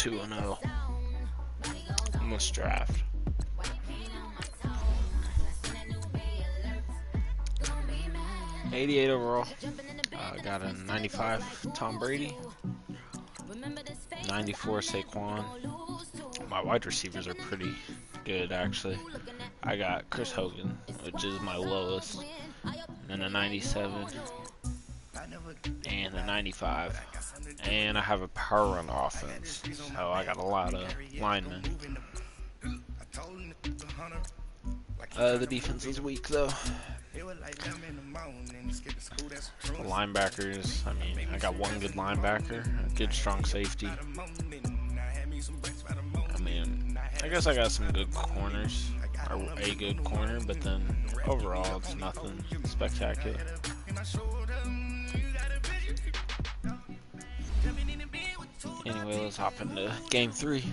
2-0 in this draft. '88 overall. Got a 95 Tom Brady, 94 Saquon. My wide receivers are pretty good, actually. I got Chris Hogan, which is my lowest, and then a 97 and a 95. And I have a power run offense, so I got a lot of linemen. The defense is weak, though. The linebackers, I mean, I got one good linebacker, a good strong safety. I mean, I guess I got some good corners, or a good corner, but then overall it's nothing spectacular. Anyway, let's hop into game 3.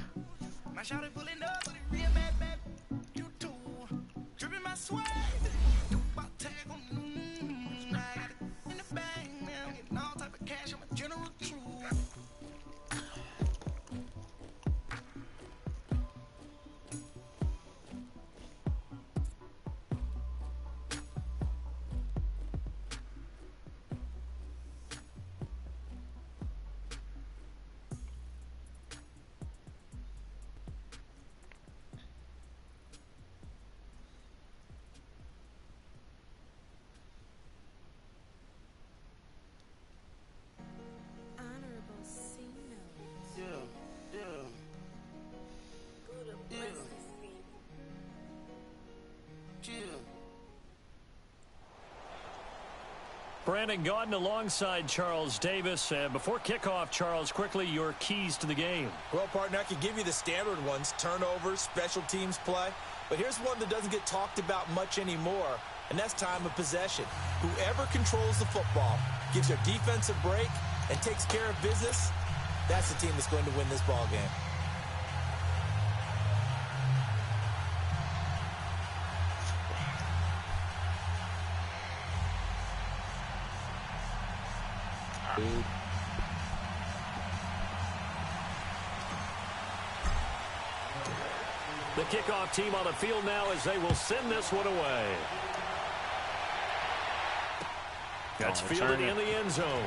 Brandon Gaudin alongside Charles Davis. Before kickoff, Charles, quickly your keys to the game. Well, partner, I could give you the standard ones, turnovers, special teams play. But here's one that doesn't get talked about much anymore, and that's time of possession. Whoever controls the football, gives their defense a break, and takes care of business, that's the team that's going to win this ball game. The kickoff team on the field now as they will send this one away. That's fielded in the end zone.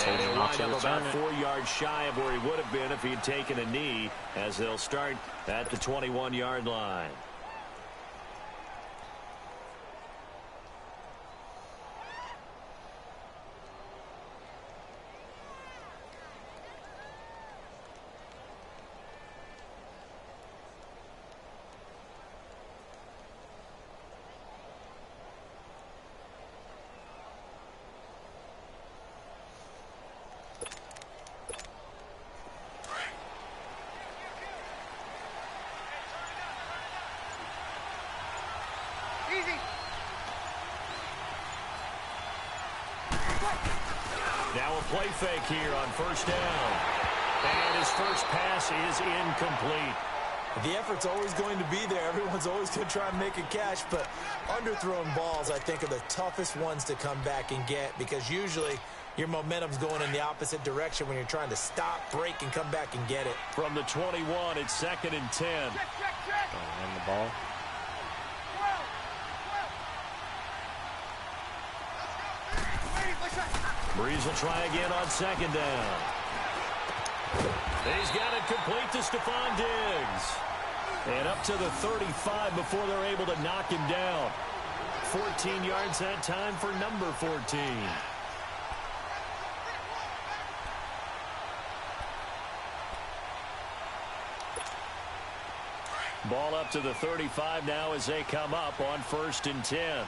And he'll wind up about 4 yards shy of where he would have been if he had taken a knee, as they'll start at the 21-yard line. Now a play fake here on first down. And his first pass is incomplete. The effort's always going to be there. Everyone's always going to try and make a catch, but underthrown balls, I think, are the toughest ones to come back and get, because usually your momentum's going in the opposite direction when you're trying to stop, break, and come back and get it. From the 21, it's 2nd and 10. On the ball. Breeze will try again on 2nd down. He's got it complete to Stephon Diggs. And up to the 35 before they're able to knock him down. 14 yards that time for number 14. Ball up to the 35 now as they come up on 1st and 10.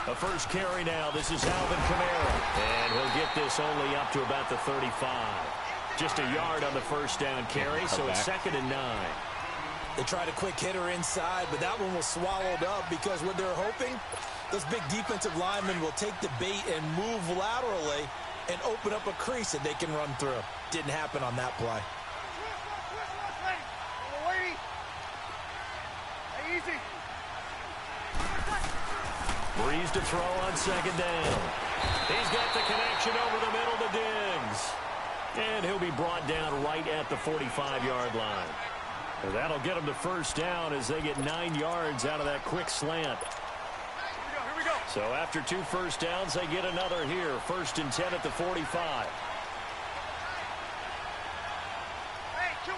A first carry now. This is Alvin Kamara. And he'll get this only up to about the 35. Just a yard on the first down carry, so it's 2nd and 9. They tried a quick hitter inside, but that one was swallowed up because what they're hoping, those big defensive linemen will take the bait and move laterally and open up a crease that they can run through. Didn't happen on that play. Breeze to throw on second down. He's got the connection over the middle to Diggs. And he'll be brought down right at the 45-yard line. And that'll get him to first down as they get 9 yards out of that quick slant. Here we go. So after 2 first downs, they get another here. 1st and 10 at the 45. Hey, kill.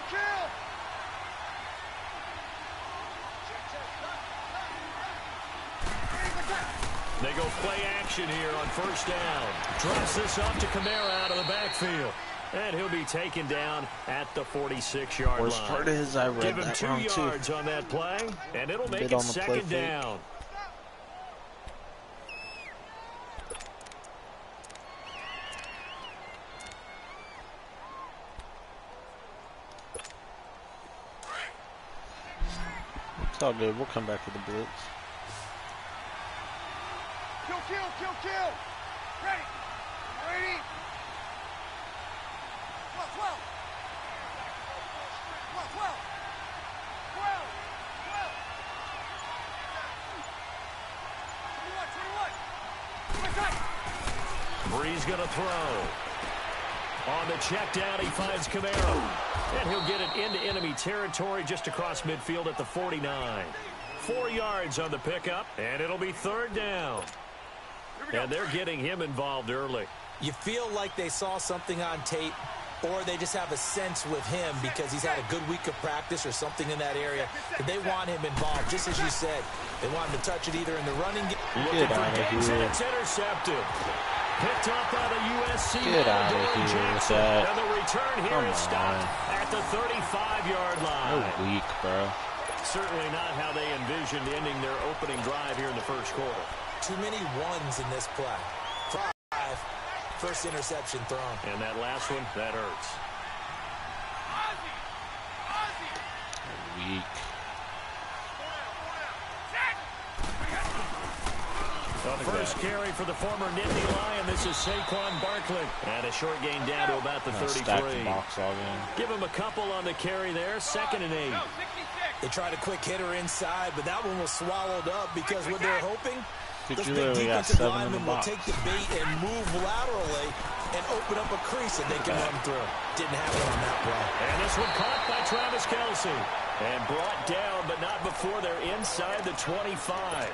They go play action here on first down. Drops this off to Kamara out of the backfield. And he'll be taken down at the 46-yard line. Worst part is I read Give him that 2 wrong too. yards on that play, and it'll make Bit it on the play second fake. down. It's all good. We'll come back to the blitz. Kill. Ready. 12. 21. Breeze going to throw. On the check down, he finds Kamara. And he'll get it into enemy territory just across midfield at the 49. 4 yards on the pickup, and it'll be 3rd down. And they're getting him involved early. You feel like they saw something on tape, or they just have a sense with him because he's had a good week of practice or something in that area. But they want him involved, just as you said. They want him to touch it either in the running game. Looking for Diggs, and it's intercepted. Picked up by the USC. Get out of here with that. And the return here is stopped at the 35-yard line. You're weak, bro. Certainly not how they envisioned ending their opening drive here in the first quarter. Too many ones in this play. 5. First interception thrown. And that last one, that hurts. You're weak. The first carry for the former Nittany Lion. This is Saquon Barkley. And a short gain down to about the 33. Stack the box all game. Give him a couple on the carry there. 2nd and 8. They tried a quick hitter inside, but that one was swallowed up because what they're hoping, those You big literally got defensive 7 in linemen the will box. take the bait and move laterally and open up a crease that they can run through. Didn't happen on that play. And this one caught by Travis Kelce. And brought down, but not before they're inside the 25.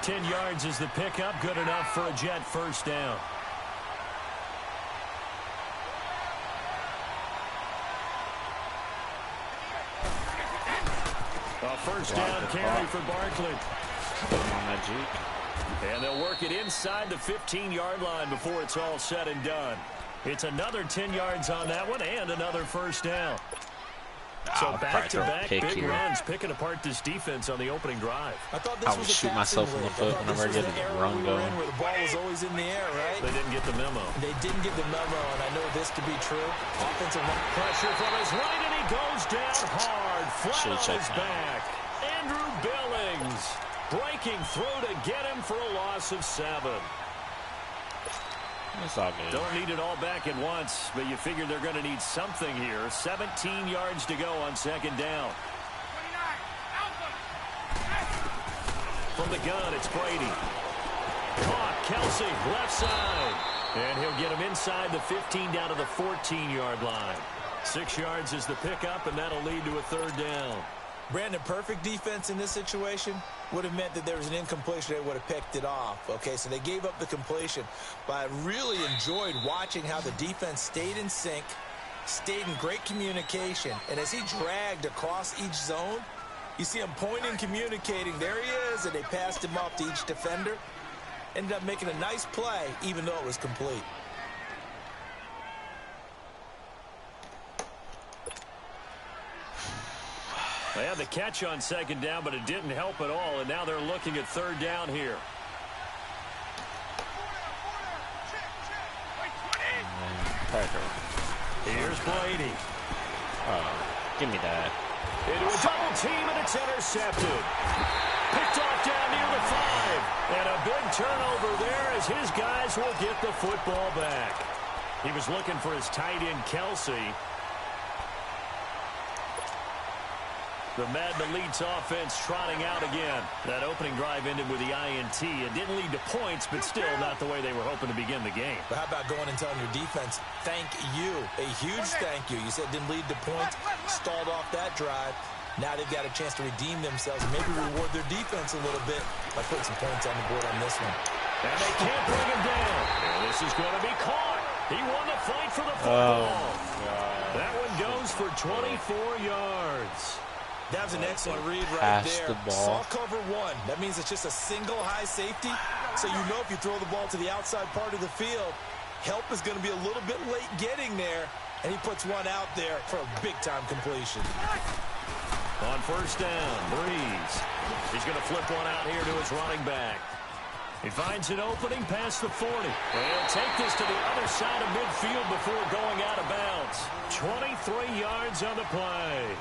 10 yards is the pickup. Good enough for a Jet first down. A first down carry for Barkley. Put him on that juke. And they'll work it inside the 15-yard line before it's all said and done. It's another 10 yards on that one and another first down. So back-to-back big runs, picking apart this defense on the opening drive. I thought this I would was a shoot myself in the foot whenever I get a run going. Where the ball was always in the air, right? They didn't get the memo. They didn't get the memo, and I know this to be true. Offensive line Pressure from his right, and he goes down hard, flat on his back. Andrew Billings breaking through to get him for a loss of 7. That's all good. Don't need it all back at once, but you figure they're going to need something here. 17 yards to go on second down. From the gun, it's Brady. Caught, Kelce, left side. And he'll get him inside the 15 down to the 14-yard line. 6 yards is the pickup, and that'll lead to a 3rd down. Brandon, perfect defense in this situation would have meant that there was an incompletion. They would have picked it off. Okay, so they gave up the completion. But I really enjoyed watching how the defense stayed in sync, stayed in great communication. And as he dragged across each zone, you see him pointing, communicating. There he is, and they passed him off to each defender. Ended up making a nice play, even though it was complete. They had the catch on second down, but it didn't help at all, and now they're looking at 3rd down here. Here's Brady. Give me that. Into a double team, and it's intercepted. Picked off down near the 5. And a big turnover there as his guys will get the football back. He was looking for his tight end, Kelce. The Madden Elite's offense trotting out again. That opening drive ended with the INT. It didn't lead to points, but still not the way they were hoping to begin the game. But how about going and telling your defense, thank you, a huge thank you. You said it didn't lead to points, stalled off that drive. Now they've got a chance to redeem themselves and maybe reward their defense a little bit by putting some points on the board on this one. And they can't bring him down. And this is going to be caught. He won the fight for the football. That one goes for 24 yards. That was an excellent read right there. Saw cover one. That means it's just a single high safety. So you know if you throw the ball to the outside part of the field, help is going to be a little bit late getting there. And he puts one out there for a big-time completion. On first down, Breeze. He's going to flip one out here to his running back. He finds an opening past the 40. And he'll take this to the other side of midfield before going out of bounds. 23 yards on the play.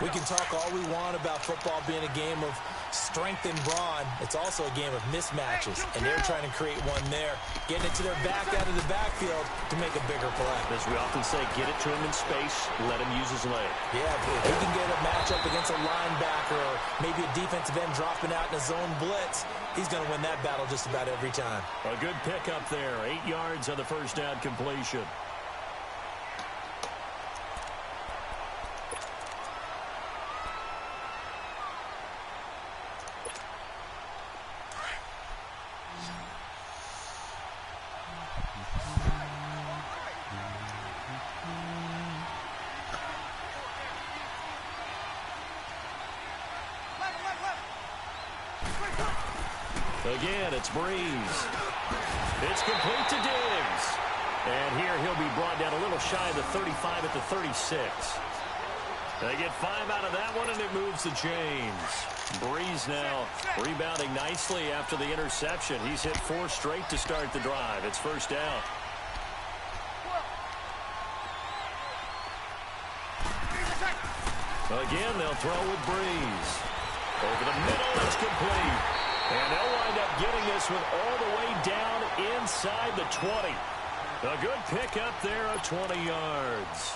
We can talk all we want about football being a game of strength and brawn. It's also a game of mismatches, and they're trying to create one there, getting it to their back out of the backfield to make a bigger play. As we often say, get it to him in space, let him use his leg. Yeah, if he can get a matchup against a linebacker or maybe a defensive end dropping out in a zone blitz, he's going to win that battle just about every time. A good pickup there, 8 yards on the first down completion. Again, it's Breeze. It's complete to Diggs. And here he'll be brought down a little shy of the 35 at the 36. They get 5 out of that one, and it moves the chains. Breeze now rebounding nicely after the interception. He's hit 4 straight to start the drive. It's first down. Again, they'll throw with Breeze. Over the middle, it's complete. And they'll wind up getting this one all the way down inside the 20. A good pickup there of 20 yards.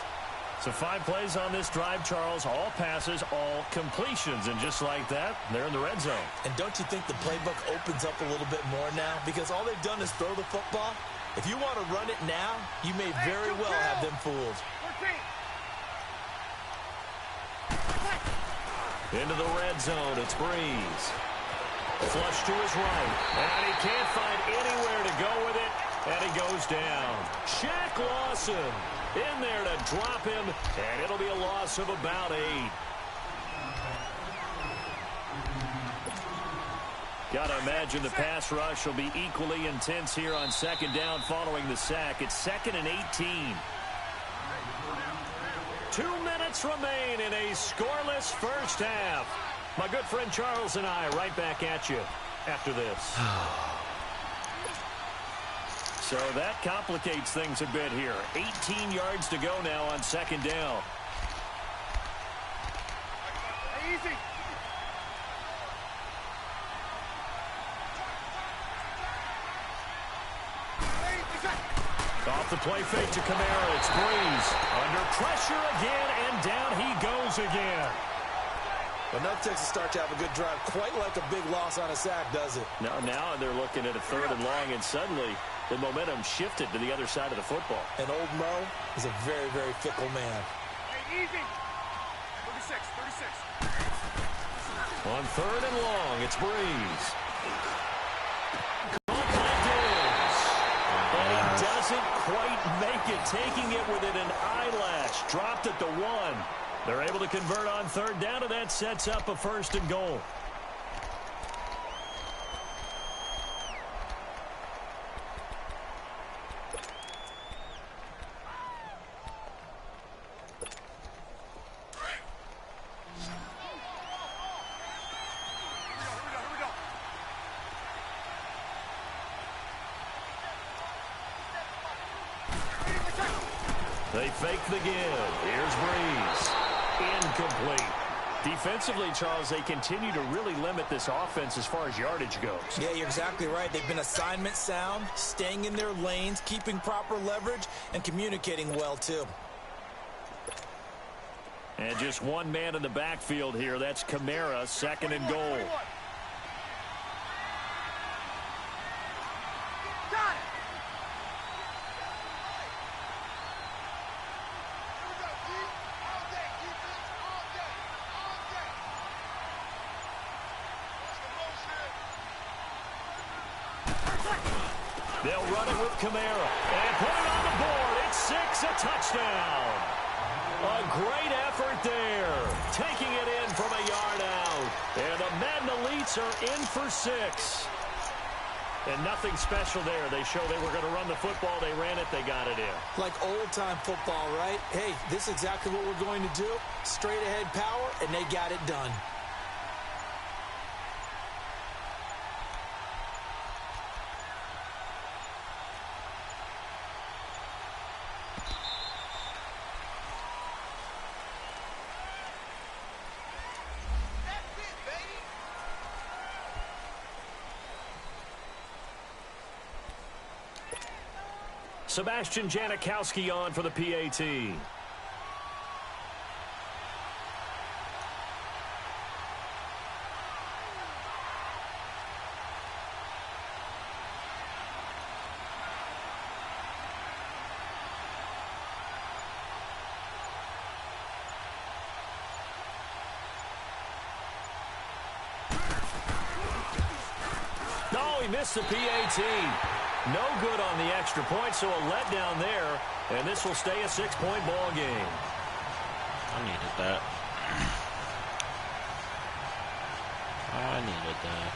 So 5 plays on this drive, Charles. All passes, all completions. And just like that, they're in the red zone. And don't you think the playbook opens up a little bit more now? Because all they've done is throw the football. If you want to run it now, you may very well have them fooled. Into the red zone, it's Breeze. Flush to his right, and he can't find anywhere to go with it, and he goes down. Shaq Lawson in there to drop him, and it'll be a loss of about 8. Gotta imagine the pass rush will be equally intense here on second down following the sack. It's 2nd and 18. 2 minutes remain in a scoreless first half. My good friend Charles and I right back at you after this. So that complicates things a bit here. 18 yards to go now on second down. Easy. Off the play fake to Kamara. It's Breeze. Under pressure again, and down he goes again. But no Texas start to have a good drive, quite like a big loss on a sack, does it? Now they're looking at a 3rd and long, and suddenly the momentum shifted to the other side of the football. And old Mo is a very, very fickle man. Hey, easy. 36. On 3rd and long, it's Breeze. Caught by Diggs. And he doesn't quite make it, taking it within an eyelash. Dropped at the 1. They're able to convert on 3rd down, and that sets up a 1st and goal. They fake the give. Here's Breeze. Incomplete. Defensively, Charles, they continue to really limit this offense as far as yardage goes. Yeah, you're exactly right. They've been assignment sound, staying in their lanes, keeping proper leverage, and communicating well, too. And just one man in the backfield here. That's Kamara, second and goal. They'll run it with Kamara. And put it on the board. It's 6, a touchdown. A great effort there. Taking it in from a yard out. And the Madden Elites are in for 6. And nothing special there. They show they were going to run the football. They ran it. They got it in. Like old-time football, right? Hey, this is exactly what we're going to do. Straight-ahead power, and they got it done. Sebastian Janikowski on for the PAT. No, he missed the PAT. No good on the extra point, so a letdown there, and this will stay a 6-point ball game. I needed that. I needed that.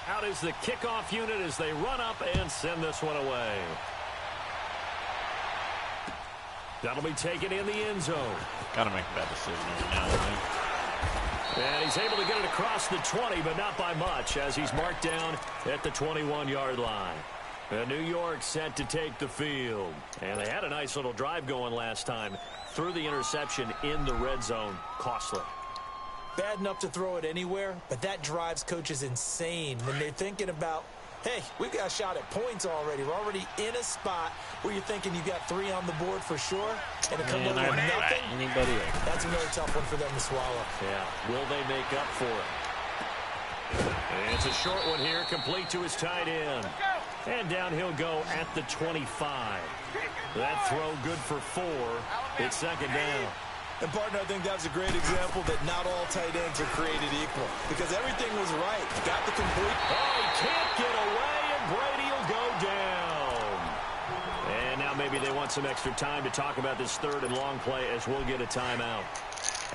Out is the kickoff unit as they run up and send this one away. That'll be taken in the end zone. Gotta make a bad decision every now and then. And he's able to get it across the 20, but not by much, as he's marked down at the 21-yard line. And New York set to take the field. And they had a nice little drive going last time. Threw the interception in the red zone. Costly. Bad enough to throw it anywhere, but that drives coaches insane when they're thinking about, hey, we've got a shot at points already. We're already in a spot where you're thinking you've got 3 on the board for sure, and it comes over with nothing. Anybody? That's a really tough one for them to swallow. Yeah. Will they make up for it? And it's a short one here, complete to his tight end. And down he'll go at the 25. That throw good for 4. It's second down. And, partner, I think that's a great example that not all tight ends are created equal because everything was right. Got the complete. Oh, he can't get away, and Brady will go down. And now maybe they want some extra time to talk about this third and long play as we'll get a timeout.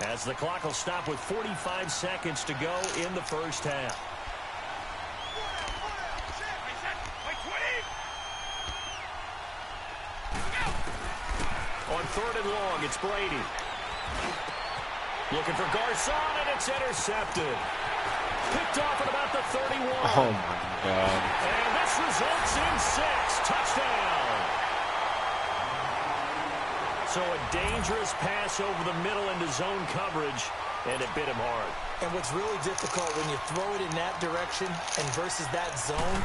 As the clock will stop with 45 seconds to go in the first half. On third and long, it's Brady. Looking for Garcon, and it's intercepted. Picked off at about the 31. Oh, my God. And this results in 6. Touchdown. So a dangerous pass over the middle into zone coverage, and it bit him hard. And what's really difficult when you throw it in that direction and versus that zone,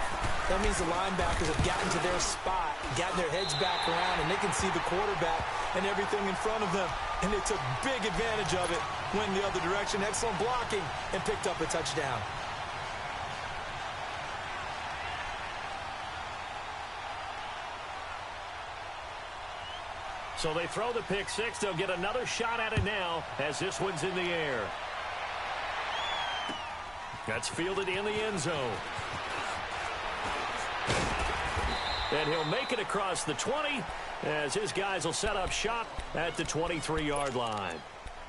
that means the linebackers have gotten to their spot, gotten their heads back around, and they can see the quarterback and everything in front of them. And they took big advantage of it, went the other direction, excellent blocking, and picked up a touchdown. So they throw the pick 6. They'll get another shot at it now as this one's in the air. That's fielded in the end zone. And he'll make it across the 20 as his guys will set up shop at the 23-yard line.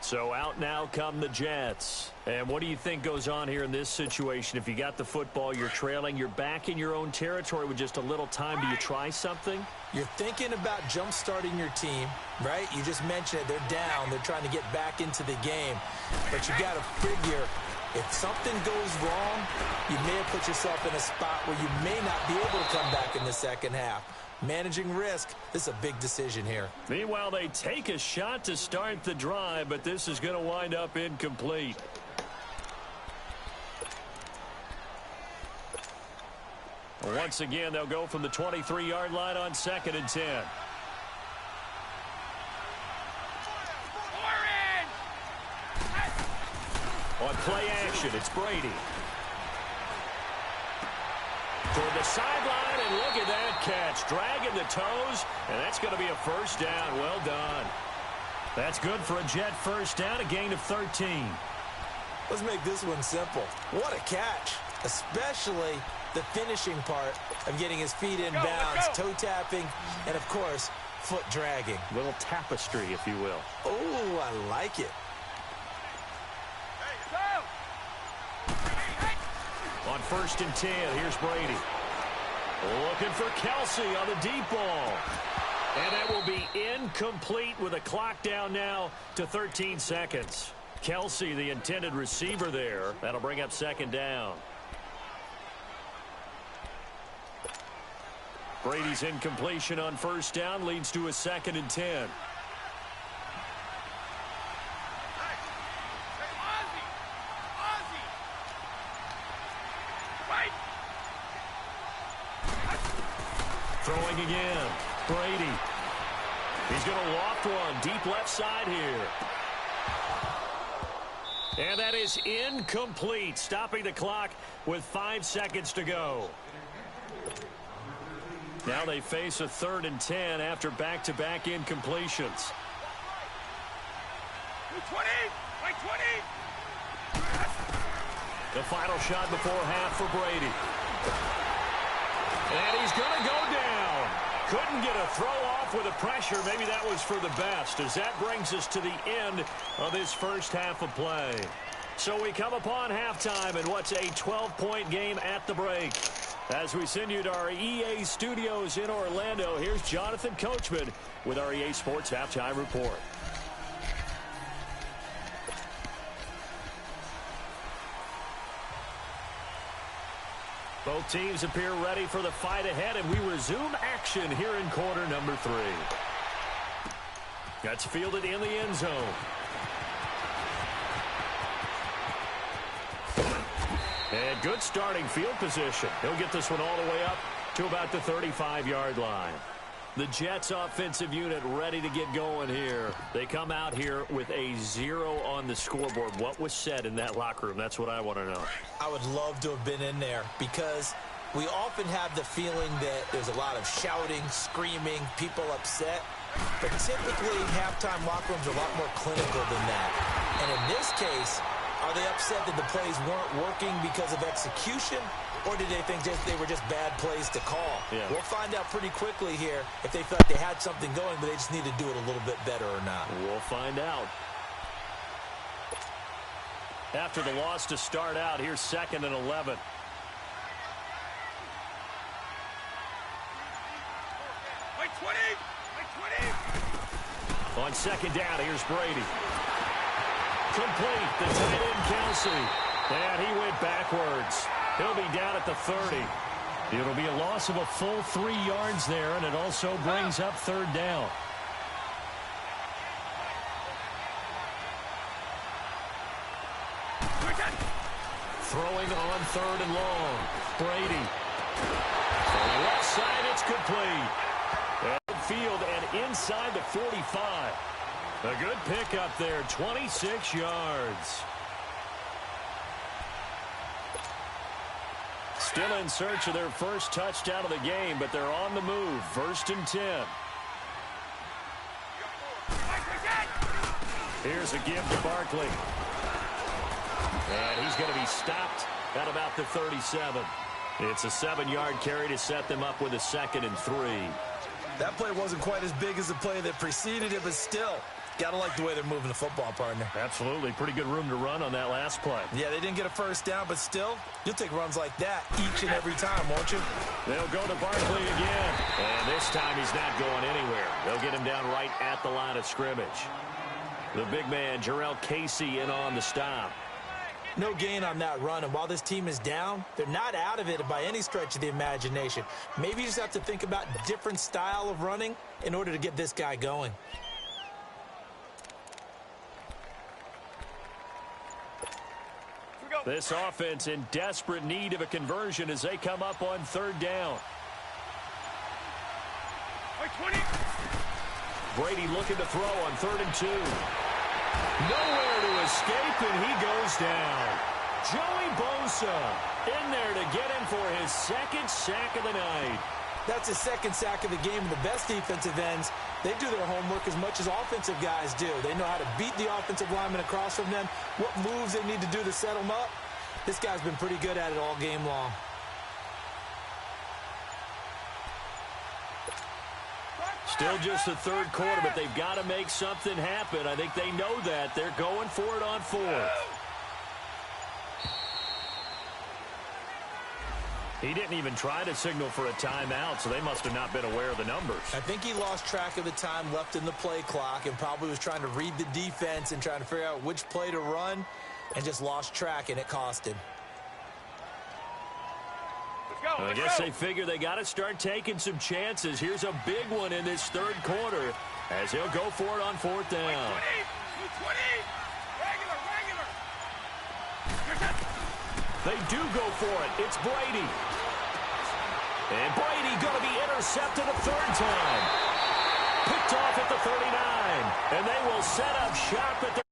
So out now come the Jets. And what do you think goes on here in this situation? If you got the football, you're trailing, you're back in your own territory with just a little time. Do you try something? You're thinking about jump-starting your team, right? You just mentioned it. They're down. They're trying to get back into the game. But you got to figure If something goes wrong, you may have put yourself in a spot where you may not be able to come back in the second half. Managing risk, this is a big decision here. Meanwhile, they take a shot to start the drive, but this is going to wind up incomplete. Once again, they'll go from the 23-yard line on 2nd and 10. On play action, it's Brady. Toward the sideline, and look at that catch. Dragging the toes, and that's going to be a first down. Well done. That's good for a Jet first down, a gain of 13. Let's make this one simple. What a catch, especially the finishing part of getting his feet in bounds, toe tapping, and, of course, foot dragging. Little tapestry, if you will. Oh, I like it. On 1st and 10, here's Brady. Looking for Kelsey on the deep ball. And that will be incomplete with a clock down now to 13 seconds. Kelsey, the intended receiver there. That'll bring up 2nd down. Brady's incompletion on 1st down leads to a 2nd and 10. Throwing again. Brady. He's going to loft one deep left side here. And that is incomplete, stopping the clock with 5 seconds to go. Now they face a 3rd and 10 after back-to-back incompletions. 20! Right 20! The final shot before half for Brady. And he's going to go down. Couldn't get a throw off with the pressure. Maybe that was for the best, as that brings us to the end of this first half of play. So we come upon halftime in what's a 12-point game at the break. As we send you to our EA studios in Orlando, here's Jonathan Coachman with our EA Sports Halftime Report. Both teams appear ready for the fight ahead, and we resume action here in quarter number 3. That's fielded in the end zone. And good starting field position. He'll get this one all the way up to about the 35-yard line. The Jets offensive unit ready to get going here. They come out here with a 0 on the scoreboard. What was said in that locker room? That's what I want to know. I would love to have been in there, because we often have the feeling that there's a lot of shouting, screaming, people upset. But typically, halftime locker rooms are a lot more clinical than that. And in this case, are they upset that the plays weren't working because of execution? Or did they think they were just bad plays to call? Yeah. We'll find out pretty quickly here if they felt they had something going, but they just need to do it a little bit better or not. We'll find out. After the loss to start out, here's 2nd and 11. Right 20! Right 20! On 2nd down, here's Brady. Complete. The tight end, Kelsey. And he went backwards. He'll be down at the 30. It'll be a loss of a full 3 yards there, and it also brings up 3rd down. Throwing on 3rd and long. Brady. On the left side, it's complete. Field and inside the 45. A good pickup there, 26 yards. Still in search of their first touchdown of the game, but they're on the move. 1st and 10. Here's a give to Barkley. And he's going to be stopped at about the 37. It's a 7-yard carry to set them up with a 2nd and 3. That play wasn't quite as big as the play that preceded it, but still, gotta like the way they're moving the football, partner. Absolutely. Pretty good room to run on that last play. Yeah, they didn't get a first down, but still, you'll take runs like that each and every time, won't you? They'll go to Barkley again. And this time he's not going anywhere. They'll get him down right at the line of scrimmage. The big man, Jarrell Casey, in on the stop. No gain on that run, and while this team is down, they're not out of it by any stretch of the imagination. Maybe you just have to think about different style of running in order to get this guy going. This offense in desperate need of a conversion as they come up on third down. By 20. Brady looking to throw on 3rd and 2. Nowhere to escape, and he goes down. Joey Bosa in there to get him for his 2nd sack of the night. That's his 2nd sack of the game. The best defensive ends, they do their homework as much as offensive guys do. They know how to beat the offensive lineman across from them, what moves they need to do to set them up. This guy's been pretty good at it all game long. Still just the 3rd quarter, but they've got to make something happen. I think they know that. They're going for it on 4th. He didn't even try to signal for a timeout, so they must have not been aware of the numbers. I think he lost track of the time left in the play clock and probably was trying to read the defense and trying to figure out which play to run and just lost track, and it cost him. I guess they figure they got to start taking some chances. Here's a big one in this 3rd quarter as he'll go for it on 4th down. 20. Regular. They do go for it. It's Brady. And Brady going to be intercepted a 3rd time. Picked off at the 39. And they will set up shop at the